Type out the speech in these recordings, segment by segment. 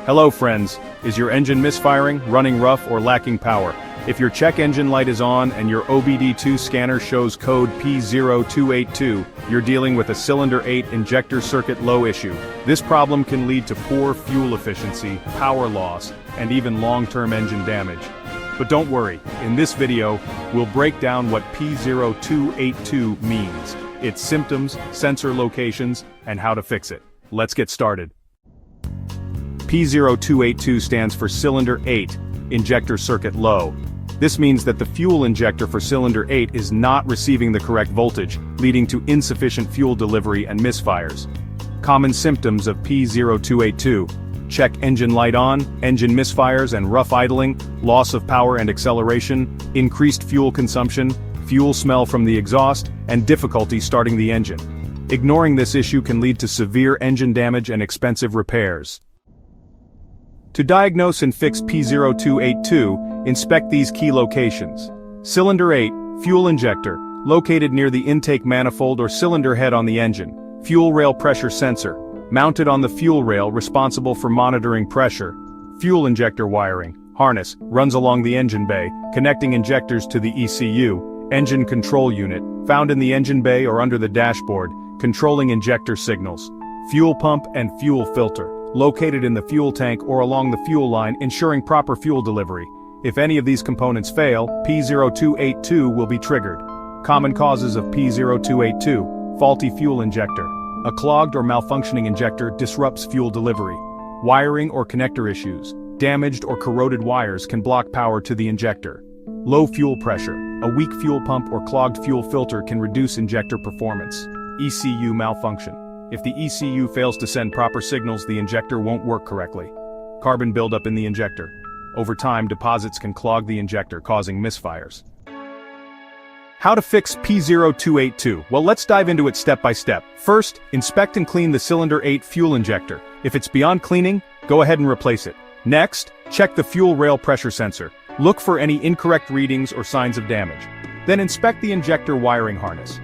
Hello friends, is your engine misfiring, running rough, or lacking power? If your check engine light is on and your obd2 scanner shows code P0282, you're dealing with a cylinder 8 injector circuit low issue. This problem can lead to poor fuel efficiency, power loss, and even long-term engine damage. But don't worry, in this video, we'll break down what P0282 means, its symptoms, sensor locations, and how to fix it. Let's get started. P0282 stands for Cylinder 8, Injector Circuit Low. This means that the fuel injector for Cylinder 8 is not receiving the correct voltage, leading to insufficient fuel delivery and misfires. Common symptoms of P0282: check engine light on, engine misfires and rough idling, loss of power and acceleration, increased fuel consumption, fuel smell from the exhaust, and difficulty starting the engine. Ignoring this issue can lead to severe engine damage and expensive repairs. To diagnose and fix P0282, inspect these key locations. Cylinder 8, fuel injector, located near the intake manifold or cylinder head on the engine. Fuel rail pressure sensor, mounted on the fuel rail responsible for monitoring pressure. Fuel injector wiring, harness, runs along the engine bay, connecting injectors to the ECU. Engine control unit, found in the engine bay or under the dashboard, controlling injector signals. Fuel pump and fuel filter, located in the fuel tank or along the fuel line, ensuring proper fuel delivery. If any of these components fail, P0282 will be triggered. Common causes of P0282: faulty fuel injector. A clogged or malfunctioning injector disrupts fuel delivery. Wiring or connector issues. Damaged or corroded wires can block power to the injector. Low fuel pressure. A weak fuel pump or clogged fuel filter can reduce injector performance. ECU malfunction. If the ECU fails to send proper signals, the injector won't work correctly. Carbon buildup in the injector. Over time, deposits can clog the injector, causing misfires. How to fix P0282? Well, let's dive into it step by step. First, inspect and clean the Cylinder 8 fuel injector. If it's beyond cleaning, go ahead and replace it. Next, check the fuel rail pressure sensor. Look for any incorrect readings or signs of damage. Then inspect the injector wiring harness.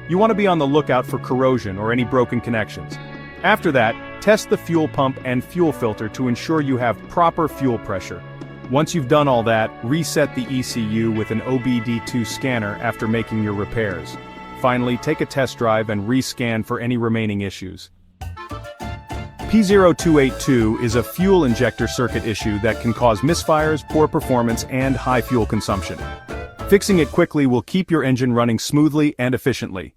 You want to be on the lookout for corrosion or any broken connections. After that, test the fuel pump and fuel filter to ensure you have proper fuel pressure. Once you've done all that, reset the ECU with an obd2 scanner after making your repairs. Finally, take a test drive and rescan for any remaining issues. P0282 is a fuel injector circuit issue that can cause misfires, poor performance, and high fuel consumption. Fixing it quickly will keep your engine running smoothly and efficiently.